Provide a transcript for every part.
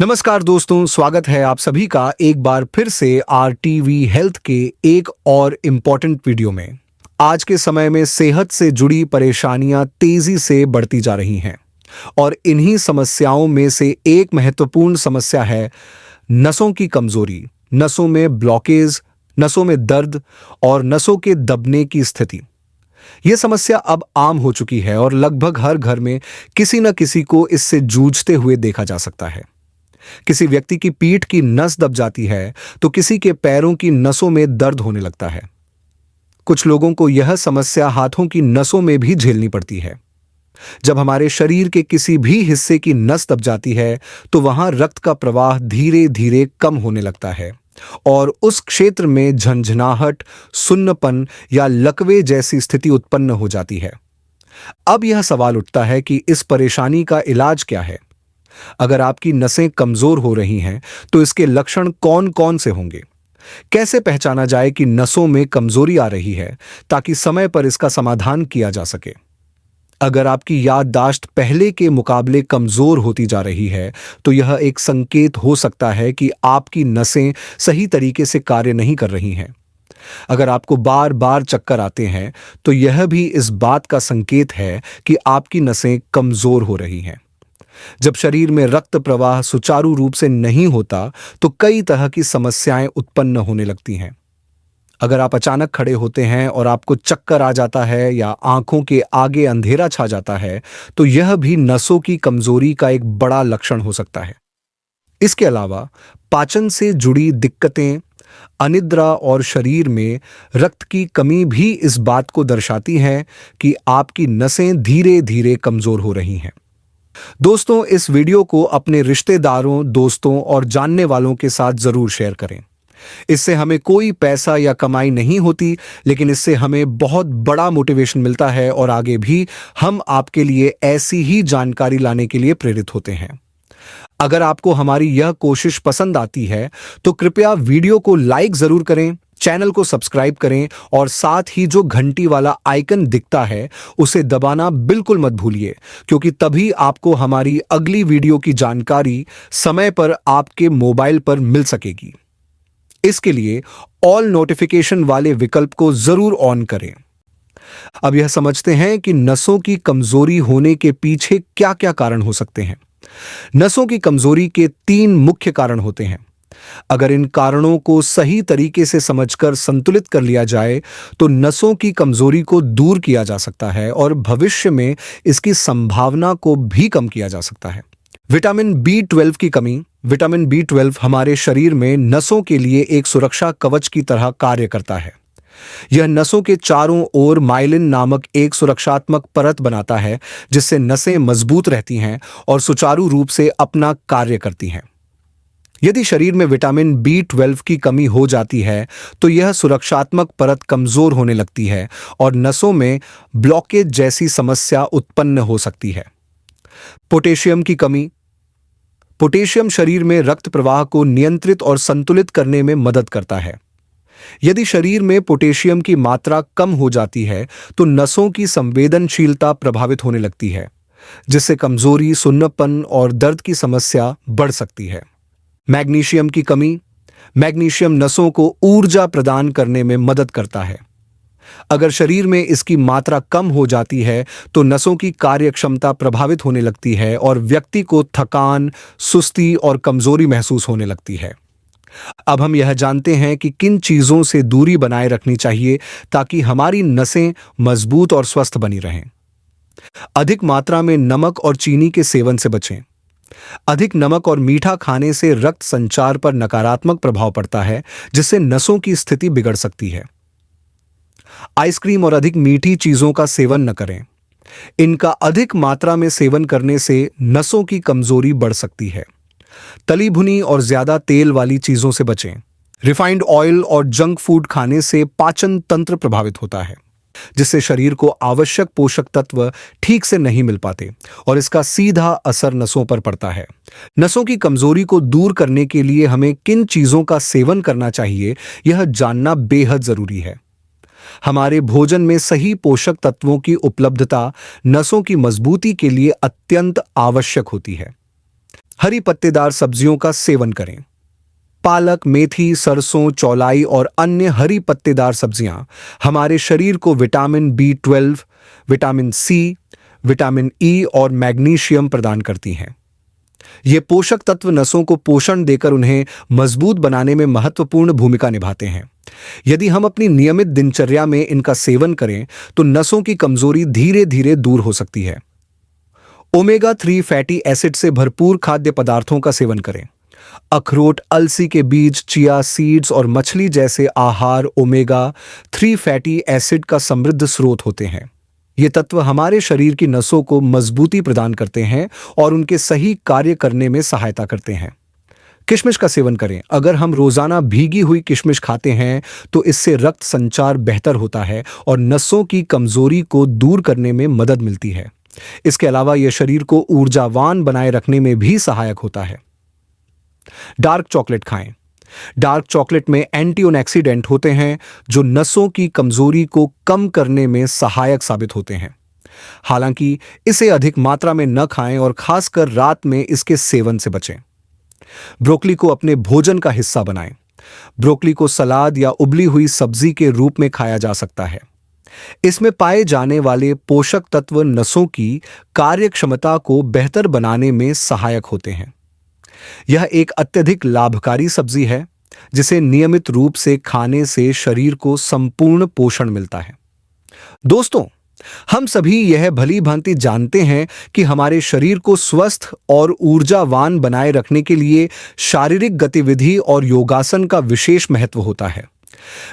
नमस्कार दोस्तों, स्वागत है आप सभी का एक बार फिर से आरटीवी हेल्थ के एक और इम्पॉर्टेंट वीडियो में। आज के समय में सेहत से जुड़ी परेशानियां तेजी से बढ़ती जा रही हैं और इन्हीं समस्याओं में से एक महत्वपूर्ण समस्या है नसों की कमजोरी, नसों में ब्लॉकेज, नसों में दर्द और नसों के दबने की स्थिति। यह समस्या अब आम हो चुकी है और लगभग हर घर में किसी न किसी को इससे जूझते हुए देखा जा सकता है। किसी व्यक्ति की पीठ की नस दब जाती है तो किसी के पैरों की नसों में दर्द होने लगता है। कुछ लोगों को यह समस्या हाथों की नसों में भी झेलनी पड़ती है। जब हमारे शरीर के किसी भी हिस्से की नस दब जाती है तो वहां रक्त का प्रवाह धीरे धीरे कम होने लगता है और उस क्षेत्र में झंझनाहट, सुन्नपन या लकवे जैसी स्थिति उत्पन्न हो जाती है। अब यह सवाल उठता है कि इस परेशानी का इलाज क्या है। अगर आपकी नसें कमजोर हो रही हैं तो इसके लक्षण कौन कौन से होंगे? कैसे पहचाना जाए कि नसों में कमजोरी आ रही है ताकि समय पर इसका समाधान किया जा सके? अगर आपकी याददाश्त पहले के मुकाबले कमजोर होती जा रही है तो यह एक संकेत हो सकता है कि आपकी नसें सही तरीके से कार्य नहीं कर रही हैं। अगर आपको बार बार चक्कर आते हैं तो यह भी इस बात का संकेत है कि आपकी नसें कमजोर हो रही हैं। जब शरीर में रक्त प्रवाह सुचारू रूप से नहीं होता तो कई तरह की समस्याएं उत्पन्न होने लगती हैं। अगर आप अचानक खड़े होते हैं और आपको चक्कर आ जाता है या आंखों के आगे अंधेरा छा जाता है तो यह भी नसों की कमजोरी का एक बड़ा लक्षण हो सकता है। इसके अलावा पाचन से जुड़ी दिक्कतें, अनिद्रा और शरीर में रक्त की कमी भी इस बात को दर्शाती हैं कि आपकी नसें धीरे धीरे कमजोर हो रही हैं। दोस्तों, इस वीडियो को अपने रिश्तेदारों, दोस्तों और जानने वालों के साथ जरूर शेयर करें। इससे हमें कोई पैसा या कमाई नहीं होती, लेकिन इससे हमें बहुत बड़ा मोटिवेशन मिलता है और आगे भी हम आपके लिए ऐसी ही जानकारी लाने के लिए प्रेरित होते हैं। अगर आपको हमारी यह कोशिश पसंद आती है तो कृपया वीडियो को लाइक जरूर करें, चैनल को सब्सक्राइब करें और साथ ही जो घंटी वाला आइकन दिखता है उसे दबाना बिल्कुल मत भूलिए, क्योंकि तभी आपको हमारी अगली वीडियो की जानकारी समय पर आपके मोबाइल पर मिल सकेगी। इसके लिए ऑल नोटिफिकेशन वाले विकल्प को जरूर ऑन करें। अब यह समझते हैं कि नसों की कमजोरी होने के पीछे क्या क्या कारण हो सकते हैं। नसों की कमजोरी के 3 मुख्य कारण होते हैं। अगर इन कारणों को सही तरीके से समझकर संतुलित कर लिया जाए तो नसों की कमजोरी को दूर किया जा सकता है और भविष्य में इसकी संभावना को भी कम किया जा सकता है। विटामिन B12 की कमी। विटामिन B12 हमारे शरीर में नसों के लिए एक सुरक्षा कवच की तरह कार्य करता है। यह नसों के चारों ओर माइलिन नामक एक सुरक्षात्मक परत बनाता है, जिससे नसें मजबूत रहती हैं और सुचारू रूप से अपना कार्य करती हैं। यदि शरीर में विटामिन B12 की कमी हो जाती है तो यह सुरक्षात्मक परत कमजोर होने लगती है और नसों में ब्लॉकेज जैसी समस्या उत्पन्न हो सकती है। पोटेशियम की कमी। पोटेशियम शरीर में रक्त प्रवाह को नियंत्रित और संतुलित करने में मदद करता है। यदि शरीर में पोटेशियम की मात्रा कम हो जाती है तो नसों की संवेदनशीलता प्रभावित होने लगती है, जिससे कमजोरी, सुन्नपन और दर्द की समस्या बढ़ सकती है। मैग्नीशियम की कमी। मैग्नीशियम नसों को ऊर्जा प्रदान करने में मदद करता है। अगर शरीर में इसकी मात्रा कम हो जाती है तो नसों की कार्यक्षमता प्रभावित होने लगती है और व्यक्ति को थकान, सुस्ती और कमजोरी महसूस होने लगती है। अब हम यह जानते हैं कि किन चीजों से दूरी बनाए रखनी चाहिए ताकि हमारी नसें मजबूत और स्वस्थ बनी रहें। अधिक मात्रा में नमक और चीनी के सेवन से बचें। अधिक नमक और मीठा खाने से रक्त संचार पर नकारात्मक प्रभाव पड़ता है, जिससे नसों की स्थिति बिगड़ सकती है। आइसक्रीम और अधिक मीठी चीजों का सेवन न करें। इनका अधिक मात्रा में सेवन करने से नसों की कमजोरी बढ़ सकती है। तली भुनी और ज्यादा तेल वाली चीजों से बचें। रिफाइंड ऑयल और जंक फूड खाने से पाचन तंत्र प्रभावित होता है, जिससे शरीर को आवश्यक पोषक तत्व ठीक से नहीं मिल पाते और इसका सीधा असर नसों पर पड़ता है। नसों की कमजोरी को दूर करने के लिए हमें किन चीजों का सेवन करना चाहिए, यह जानना बेहद जरूरी है। हमारे भोजन में सही पोषक तत्वों की उपलब्धता नसों की मजबूती के लिए अत्यंत आवश्यक होती है। हरी पत्तेदार सब्जियों का सेवन करें। पालक, मेथी, सरसों, चौलाई और अन्य हरी पत्तेदार सब्जियां हमारे शरीर को vitamin B12, vitamin C, vitamin E और मैग्नीशियम प्रदान करती हैं। ये पोषक तत्व नसों को पोषण देकर उन्हें मजबूत बनाने में महत्वपूर्ण भूमिका निभाते हैं। यदि हम अपनी नियमित दिनचर्या में इनका सेवन करें तो नसों की कमजोरी धीरे धीरे दूर हो सकती है। ओमेगा 3 फैटी एसिड से भरपूर खाद्य पदार्थों का सेवन करें। अखरोट, अलसी के बीज, चिया सीड्स और मछली जैसे आहार ओमेगा 3 फैटी एसिड का समृद्ध स्रोत होते हैं। ये तत्व हमारे शरीर की नसों को मजबूती प्रदान करते हैं और उनके सही कार्य करने में सहायता करते हैं। किशमिश का सेवन करें। अगर हम रोजाना भीगी हुई किशमिश खाते हैं तो इससे रक्त संचार बेहतर होता है और नसों की कमजोरी को दूर करने में मदद मिलती है। इसके अलावा यह शरीर को ऊर्जावान बनाए रखने में भी सहायक होता है। डार्क चॉकलेट खाएं। डार्क चॉकलेट में एंटीऑक्सीडेंट होते हैं जो नसों की कमजोरी को कम करने में सहायक साबित होते हैं। हालांकि इसे अधिक मात्रा में न खाएं और खासकर रात में इसके सेवन से बचें। ब्रोकली को अपने भोजन का हिस्सा बनाएं। ब्रोकली को सलाद या उबली हुई सब्जी के रूप में खाया जा सकता है। इसमें पाए जाने वाले पोषक तत्व नसों की कार्यक्षमता को बेहतर बनाने में सहायक होते हैं। यह एक अत्यधिक लाभकारी सब्जी है जिसे नियमित रूप से खाने से शरीर को संपूर्ण पोषण मिलता है। दोस्तों, हम सभी यह भली भांति जानते हैं कि हमारे शरीर को स्वस्थ और ऊर्जावान बनाए रखने के लिए शारीरिक गतिविधि और योगासन का विशेष महत्व होता है।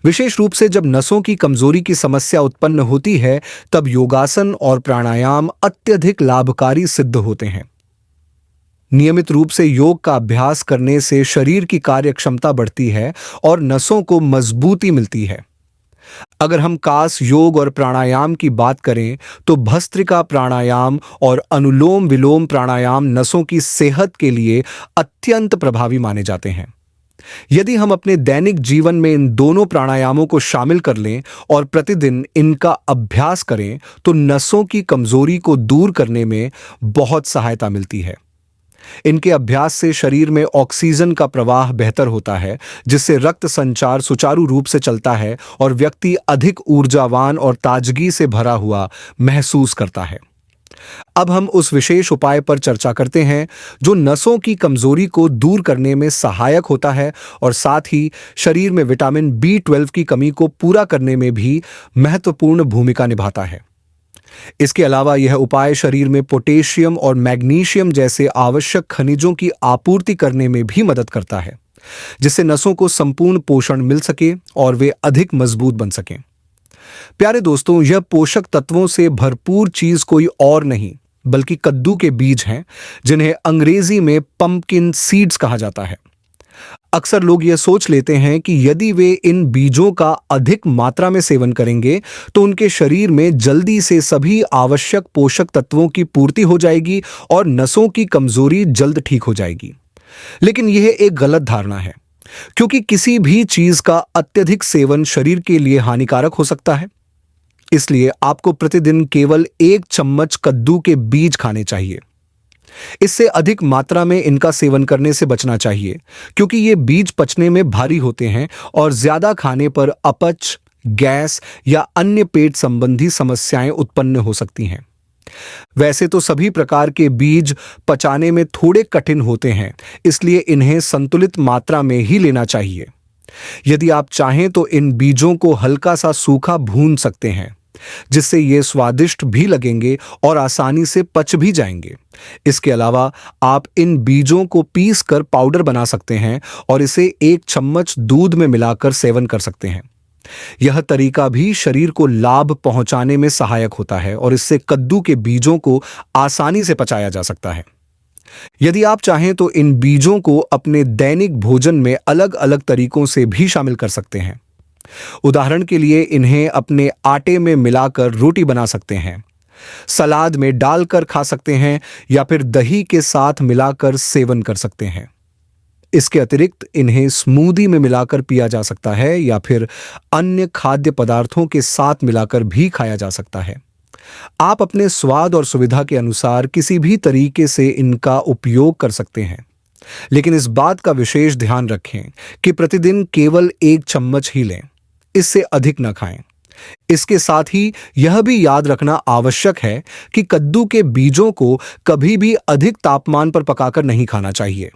विशेष रूप से जब नसों की कमजोरी की समस्या उत्पन्न होती है तब योगासन और प्राणायाम अत्यधिक लाभकारी सिद्ध होते हैं। नियमित रूप से योग का अभ्यास करने से शरीर की कार्यक्षमता बढ़ती है और नसों को मजबूती मिलती है। अगर हम कास योग और प्राणायाम की बात करें तो भस्त्रिका प्राणायाम और अनुलोम विलोम प्राणायाम नसों की सेहत के लिए अत्यंत प्रभावी माने जाते हैं। यदि हम अपने दैनिक जीवन में इन दोनों प्राणायामों को शामिल कर लें और प्रतिदिन इनका अभ्यास करें तो नसों की कमजोरी को दूर करने में बहुत सहायता मिलती है। इनके अभ्यास से शरीर में ऑक्सीजन का प्रवाह बेहतर होता है जिससे रक्त संचार सुचारू रूप से चलता है और व्यक्ति अधिक ऊर्जावान और ताजगी से भरा हुआ महसूस करता है। अब हम उस विशेष उपाय पर चर्चा करते हैं जो नसों की कमजोरी को दूर करने में सहायक होता है और साथ ही शरीर में विटामिन B12 की कमी को पूरा करने में भी महत्वपूर्ण भूमिका निभाता है। इसके अलावा यह उपाय शरीर में पोटेशियम और मैग्नीशियम जैसे आवश्यक खनिजों की आपूर्ति करने में भी मदद करता है जिससे नसों को संपूर्ण पोषण मिल सके और वे अधिक मजबूत बन सकें। प्यारे दोस्तों, यह पोषक तत्वों से भरपूर चीज कोई और नहीं बल्कि कद्दू के बीज हैं जिन्हें अंग्रेजी में पंपकिन सीड्स कहा जाता है। अक्सर लोग यह सोच लेते हैं कि यदि वे इन बीजों का अधिक मात्रा में सेवन करेंगे तो उनके शरीर में जल्दी से सभी आवश्यक पोषक तत्वों की पूर्ति हो जाएगी और नसों की कमजोरी जल्द ठीक हो जाएगी। लेकिन यह एक गलत धारणा है क्योंकि किसी भी चीज का अत्यधिक सेवन शरीर के लिए हानिकारक हो सकता है। इसलिए आपको प्रतिदिन केवल 1 चम्मच कद्दू के बीज खाने चाहिए। इससे अधिक मात्रा में इनका सेवन करने से बचना चाहिए क्योंकि ये बीज पचने में भारी होते हैं और ज्यादा खाने पर अपच, गैस या अन्य पेट संबंधी समस्याएं उत्पन्न हो सकती हैं। वैसे तो सभी प्रकार के बीज पचाने में थोड़े कठिन होते हैं, इसलिए इन्हें संतुलित मात्रा में ही लेना चाहिए। यदि आप चाहें तो इन बीजों को हल्का सा सूखा भून सकते हैं जिससे ये स्वादिष्ट भी लगेंगे और आसानी से पच भी जाएंगे। इसके अलावा आप इन बीजों को पीस कर पाउडर बना सकते हैं और इसे 1 चम्मच दूध में मिलाकर सेवन कर सकते हैं। यह तरीका भी शरीर को लाभ पहुंचाने में सहायक होता है और इससे कद्दू के बीजों को आसानी से पचाया जा सकता है। यदि आप चाहें तो इन बीजों को अपने दैनिक भोजन में अलग अलग तरीकों से भी शामिल कर सकते हैं। उदाहरण के लिए इन्हें अपने आटे में मिलाकर रोटी बना सकते हैं, सलाद में डालकर खा सकते हैं या फिर दही के साथ मिलाकर सेवन कर सकते हैं। इसके अतिरिक्त इन्हें स्मूदी में मिलाकर पिया जा सकता है या फिर अन्य खाद्य पदार्थों के साथ मिलाकर भी खाया जा सकता है। आप अपने स्वाद और सुविधा के अनुसार किसी भी तरीके से इनका उपयोग कर सकते हैं, लेकिन इस बात का विशेष ध्यान रखें कि प्रतिदिन केवल 1 चम्मच ही लें, इससे अधिक न खाएं। इसके साथ ही यह भी याद रखना आवश्यक है कि कद्दू के बीजों को कभी भी अधिक तापमान पर पकाकर नहीं खाना चाहिए।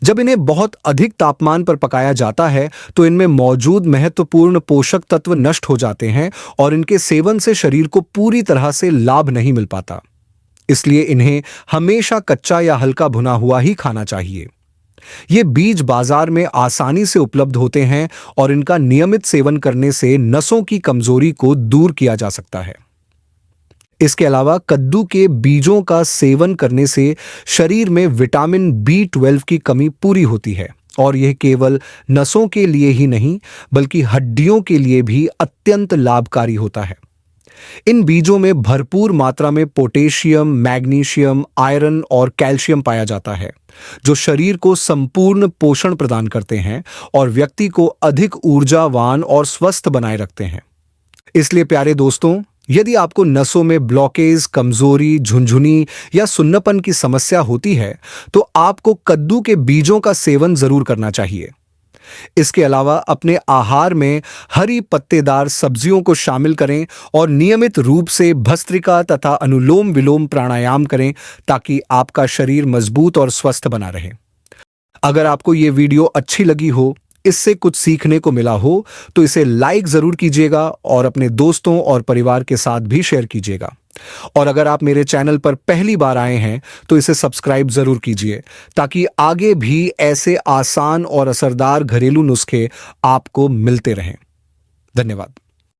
जब इन्हें बहुत अधिक तापमान पर पकाया जाता है तो इनमें मौजूद महत्वपूर्ण पोषक तत्व नष्ट हो जाते हैं और इनके सेवन से शरीर को पूरी तरह से लाभ नहीं मिल पाता। इसलिए इन्हें हमेशा कच्चा या हल्का भुना हुआ ही खाना चाहिए। ये बीज बाजार में आसानी से उपलब्ध होते हैं और इनका नियमित सेवन करने से नसों की कमजोरी को दूर किया जा सकता है। इसके अलावा कद्दू के बीजों का सेवन करने से शरीर में विटामिन B12 की कमी पूरी होती है और यह केवल नसों के लिए ही नहीं बल्कि हड्डियों के लिए भी अत्यंत लाभकारी होता है। इन बीजों में भरपूर मात्रा में पोटेशियम, मैग्नीशियम, आयरन और कैल्शियम पाया जाता है, जो शरीर को संपूर्ण पोषण प्रदान करते हैं और व्यक्ति को अधिक ऊर्जावान और स्वस्थ बनाए रखते हैं। इसलिए प्यारे दोस्तों, यदि आपको नसों में ब्लॉकेज, कमजोरी, झुनझुनी या सुन्नपन की समस्या होती है, तो आपको कद्दू के बीजों का सेवन जरूर करना चाहिए। इसके अलावा अपने आहार में हरी पत्तेदार सब्जियों को शामिल करें और नियमित रूप से भस्त्रिका तथा अनुलोम विलोम प्राणायाम करें ताकि आपका शरीर मजबूत और स्वस्थ बना रहे। अगर आपको ये वीडियो अच्छी लगी हो, इससे कुछ सीखने को मिला हो, तो इसे लाइक जरूर कीजिएगा और अपने दोस्तों और परिवार के साथ भी शेयर कीजिएगा। और अगर आप मेरे चैनल पर पहली बार आए हैं तो इसे सब्सक्राइब जरूर कीजिए ताकि आगे भी ऐसे आसान और असरदार घरेलू नुस्खे आपको मिलते रहें। धन्यवाद।